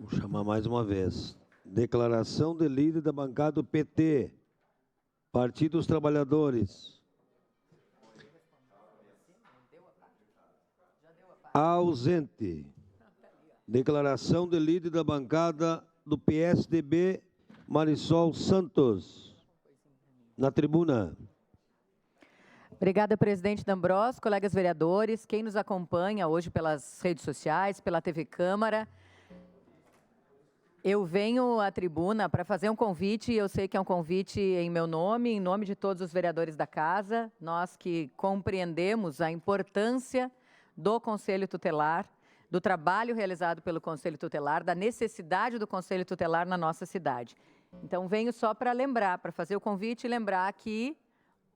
Vou chamar mais uma vez. Declaração de líder da bancada do PT. Partido dos Trabalhadores. Ausente. Declaração de líder da bancada do PSDB, Marisol Santos. Na tribuna. Obrigada, presidente D'Ambrosio, colegas vereadores, quem nos acompanha hoje pelas redes sociais, pela TV Câmara. Eu venho à tribuna para fazer um convite, eu sei que é um convite em meu nome, em nome de todos os vereadores da casa, nós que compreendemos a importância do Conselho Tutelar, do trabalho realizado pelo Conselho Tutelar, da necessidade do Conselho Tutelar na nossa cidade. Então, venho só para lembrar, para fazer o convite e lembrar que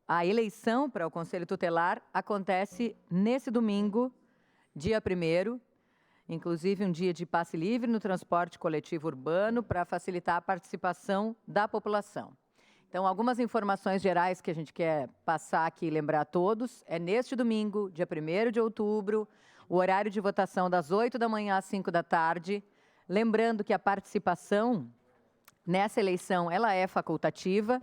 a eleição para o Conselho Tutelar acontece nesse domingo, dia 1º, inclusive um dia de passe livre no transporte coletivo urbano para facilitar a participação da população. Então, algumas informações gerais que a gente quer passar aqui e lembrar a todos, é neste domingo, dia 1º de outubro, o horário de votação das 8 da manhã às 5 da tarde, lembrando que a participação nessa eleição, ela é facultativa,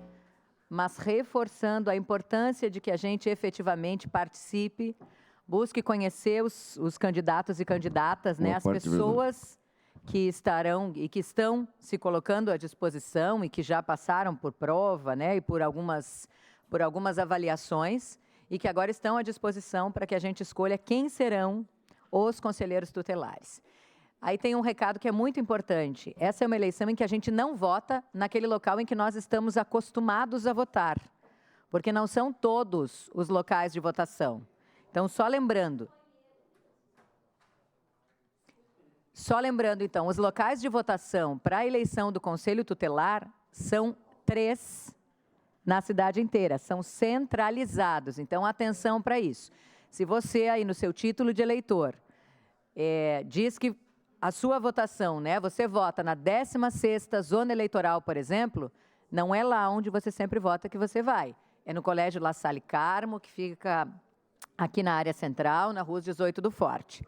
mas reforçando a importância de que a gente efetivamente participe, busque conhecer os candidatos e candidatas, né, as pessoas que estarão e que estão se colocando à disposição e que já passaram por prova, né, e por algumas avaliações, e que agora estão à disposição para que a gente escolha quem serão os conselheiros tutelares. Aí tem um recado que é muito importante. Essa é uma eleição em que a gente não vota naquele local em que nós estamos acostumados a votar, porque não são todos os locais de votação. Então, só lembrando, então, os locais de votação para a eleição do Conselho Tutelar são 3 na cidade inteira, são centralizados. Então, atenção para isso. Se você aí no seu título de eleitor diz que a sua votação, né, você vota na 16ª zona eleitoral, por exemplo, não é lá onde você sempre vota que você vai. É no Colégio La Salle Carmo, que fica aqui na área central, na Rua 18 do Forte.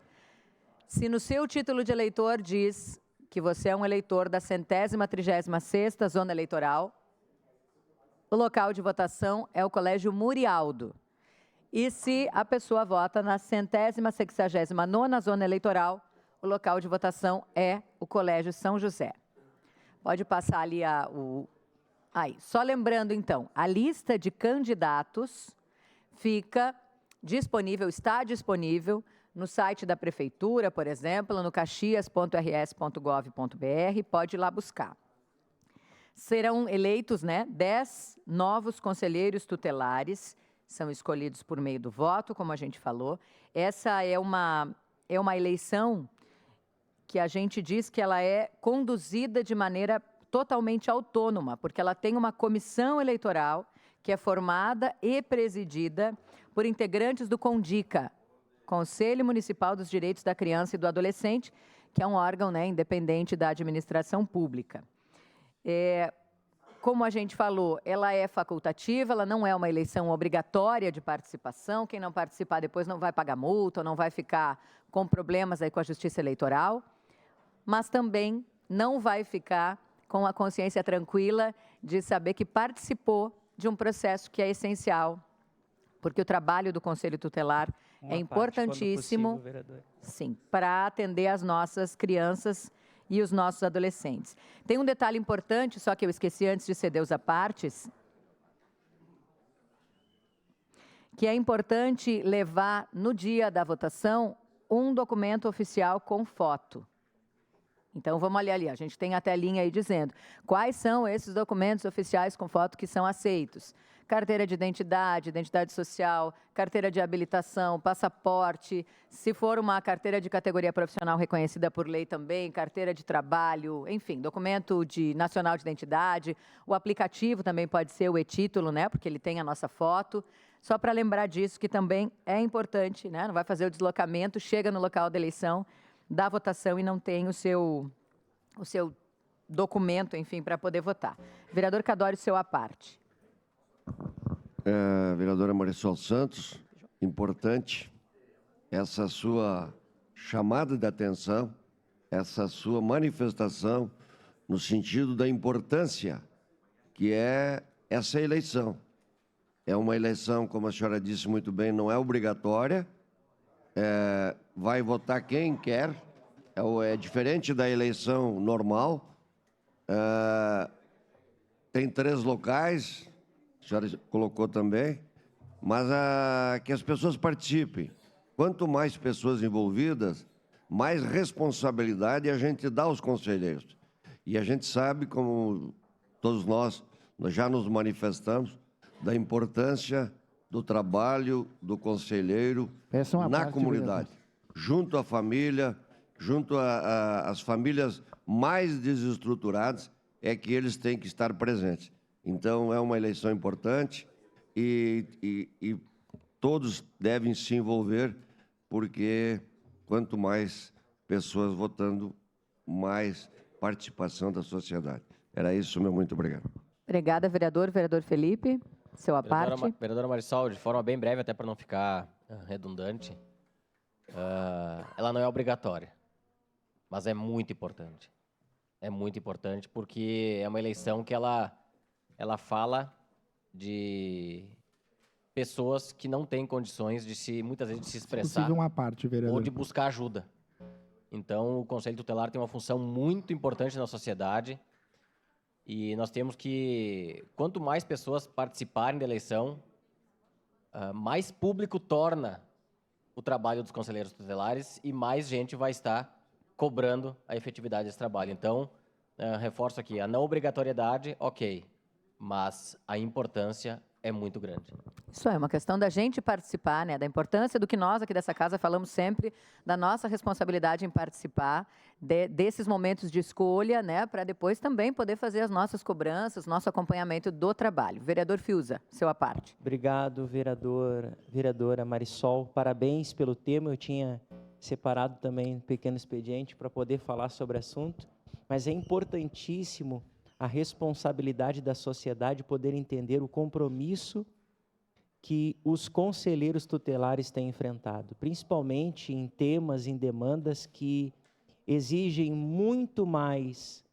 Se no seu título de eleitor diz que você é um eleitor da 136ª zona eleitoral, o local de votação é o Colégio Murialdo. E se a pessoa vota na 160ª zona eleitoral, o local de votação é o Colégio São José. Pode passar ali aí. Só lembrando, então, a lista de candidatos fica disponível, está disponível no site da Prefeitura, por exemplo, no caxias.rs.gov.br, pode ir lá buscar. Serão eleitos, né, 10 novos conselheiros tutelares, são escolhidos por meio do voto, como a gente falou. Essa é uma eleição que a gente diz que ela é conduzida de maneira totalmente autônoma, porque ela tem uma comissão eleitoral que é formada e presidida por integrantes do CONDICA, Conselho Municipal dos Direitos da Criança e do Adolescente, que é um órgão, né, independente da administração pública. Como a gente falou, ela é facultativa, ela não é uma eleição obrigatória de participação. Quem não participar depois não vai pagar multa, ou não vai ficar com problemas aí com a Justiça Eleitoral, mas também não vai ficar com a consciência tranquila de saber que participou de um processo que é essencial, porque o trabalho do Conselho Tutelar é importantíssimo, sim, para atender as nossas crianças e os nossos adolescentes. Tem um detalhe importante, só que eu esqueci antes de ceder os apartes, que é importante levar no dia da votação um documento oficial com foto. Então, vamos olhar ali, a gente tem a telinha aí dizendo quais são esses documentos oficiais com foto que são aceitos. Carteira de identidade, identidade social, carteira de habilitação, passaporte, se for uma carteira de categoria profissional reconhecida por lei também, carteira de trabalho, enfim, documento nacional de identidade, o aplicativo também pode ser o e-título, né, porque ele tem a nossa foto. Só para lembrar disso, que também é importante, né, não vai fazer o deslocamento, chega no local da eleição, da votação e não tem o seu documento, enfim, para poder votar. Vereador Cadório, seu à parte. Vereadora Marisol Santos, importante essa sua chamada de atenção, essa sua manifestação no sentido da importância que é essa eleição. É uma eleição, como a senhora disse muito bem, não é obrigatória, vai votar quem quer, é diferente da eleição normal. Tem 3 locais, a senhora colocou também, mas que as pessoas participem. Quanto mais pessoas envolvidas, mais responsabilidade a gente dá aos conselheiros. E a gente sabe, como todos nós já nos manifestamos, da importância do trabalho do conselheiro na comunidade, junto à família, junto às famílias mais desestruturadas, é que eles têm que estar presentes. Então, é uma eleição importante e todos devem se envolver, porque quanto mais pessoas votando, mais participação da sociedade. Era isso, meu muito obrigado. Obrigada, vereador. Vereador Felipe, seu à parte. Vereadora Marissol, de forma bem breve, até para não ficar redundante, ela não é obrigatória, mas é muito importante. É muito importante porque é uma eleição que ela fala de pessoas que não têm condições de muitas vezes de se expressar uma parte, vereador, ou de buscar ajuda. Então, o Conselho Tutelar tem uma função muito importante na sociedade e nós temos que, quanto mais pessoas participarem da eleição, mais público torna o trabalho dos conselheiros tutelares e mais gente vai estar cobrando a efetividade desse trabalho. Então, reforço aqui, a não obrigatoriedade, ok, mas a importância é muito grande. Isso é uma questão da gente participar, né? Da importância do que nós aqui dessa casa falamos sempre, da nossa responsabilidade em participar desses momentos de escolha, né? Para depois também poder fazer as nossas cobranças, nosso acompanhamento do trabalho. Vereador Fiuza, seu à parte. Obrigado, vereadora Marissol. Parabéns pelo tema. Eu tinha separado também um pequeno expediente para poder falar sobre o assunto, mas é importantíssimo a responsabilidade da sociedade poder entender o compromisso que os conselheiros tutelares têm enfrentado, principalmente em temas, em demandas que exigem muito mais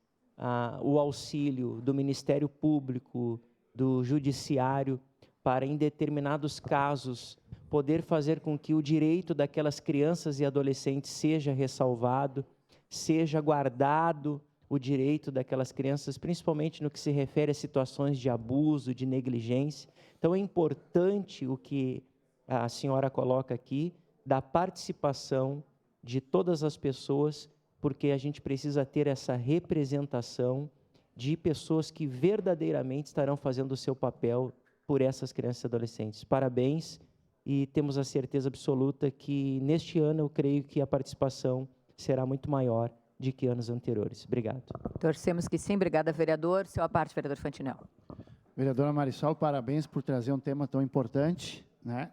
o auxílio do Ministério Público, do Judiciário, para, em determinados casos, poder fazer com que o direito daquelas crianças e adolescentes seja ressalvado, seja guardado o direito daquelas crianças, principalmente no que se refere a situações de abuso, de negligência. Então, é importante o que a senhora coloca aqui, da participação de todas as pessoas, porque a gente precisa ter essa representação de pessoas que verdadeiramente estarão fazendo o seu papel por essas crianças e adolescentes. Parabéns, e temos a certeza absoluta que neste ano eu creio que a participação será muito maior de que anos anteriores. Obrigado. Torcemos que sim. Obrigada, vereador. Seu à parte, vereador Fantinel. Vereadora Marissol, parabéns por trazer um tema tão importante, né?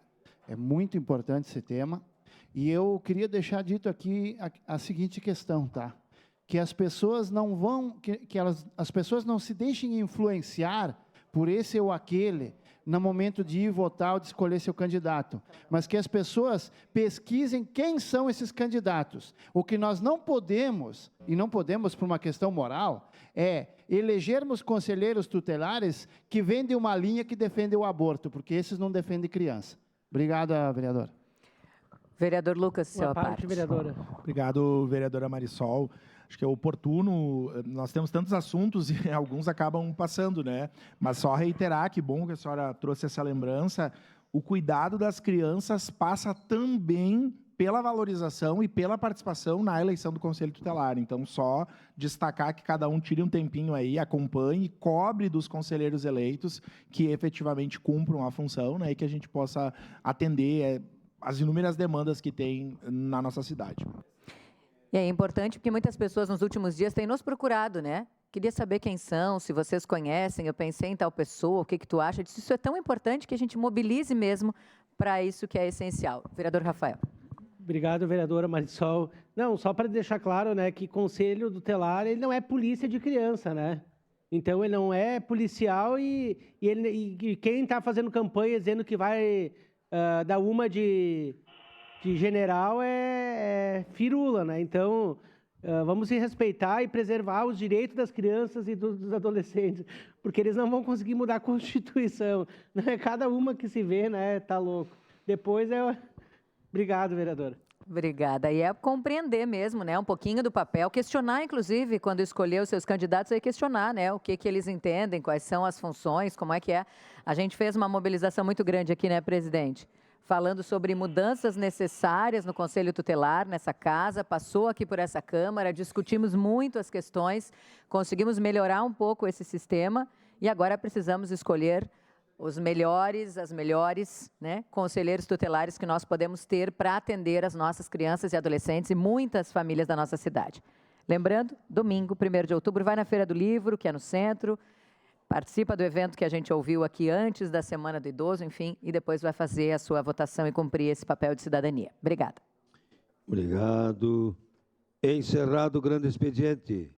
É muito importante esse tema. E eu queria deixar dito aqui a seguinte questão, tá? Que as pessoas não vão, as pessoas não se deixem influenciar por esse ou aquele no momento de ir votar ou de escolher seu candidato, mas que as pessoas pesquisem quem são esses candidatos. O que nós não podemos, e não podemos por uma questão moral, é elegermos conselheiros tutelares que vendem uma linha que defende o aborto, porque esses não defendem criança. Obrigado, vereador. Vereador Lucas, seu à parte. Vereadora. Obrigado, vereadora Marissol. Acho que é oportuno, nós temos tantos assuntos e alguns acabam passando, né? Mas só reiterar, que bom que a senhora trouxe essa lembrança, o cuidado das crianças passa também pela valorização e pela participação na eleição do Conselho Tutelar. Então, só destacar que cada um tire um tempinho aí, acompanhe, cobre dos conselheiros eleitos que efetivamente cumpram a função, né? E que a gente possa atender as inúmeras demandas que tem na nossa cidade. E é importante porque muitas pessoas nos últimos dias têm nos procurado, né? Queria saber quem são, se vocês conhecem, eu pensei em tal pessoa, o que tu acha? Isso é tão importante que a gente mobilize mesmo para isso que é essencial. Vereador Rafael. Obrigado, vereadora Marissol. Não, só para deixar claro, né, que Conselho Tutelar, ele não é polícia de criança, né? Então, ele não é policial e quem está fazendo campanha dizendo que vai dar uma de general é firula, né? Então, Vamos se respeitar e preservar os direitos das crianças e dos adolescentes, porque eles não vão conseguir mudar a Constituição. Não é cada uma que se vê, né? Tá louco. Depois é... Obrigado, vereadora. Obrigada. E é compreender mesmo, né, um pouquinho do papel, questionar, inclusive, quando escolher os seus candidatos, aí questionar, né, o que eles entendem, quais são as funções, como é que é. A gente fez uma mobilização muito grande aqui, né, presidente? Falando sobre mudanças necessárias no Conselho Tutelar, nessa casa, passou aqui por essa Câmara, discutimos muito as questões, conseguimos melhorar um pouco esse sistema e agora precisamos escolher os melhores, as melhores, né, conselheiros tutelares que nós podemos ter para atender as nossas crianças e adolescentes e muitas famílias da nossa cidade. Lembrando, domingo, 1º de outubro, vai na Feira do Livro, que é no centro, participa do evento que a gente ouviu aqui antes da Semana do Idoso, enfim, e depois vai fazer a sua votação e cumprir esse papel de cidadania. Obrigada. Obrigado. Encerrado o grande expediente.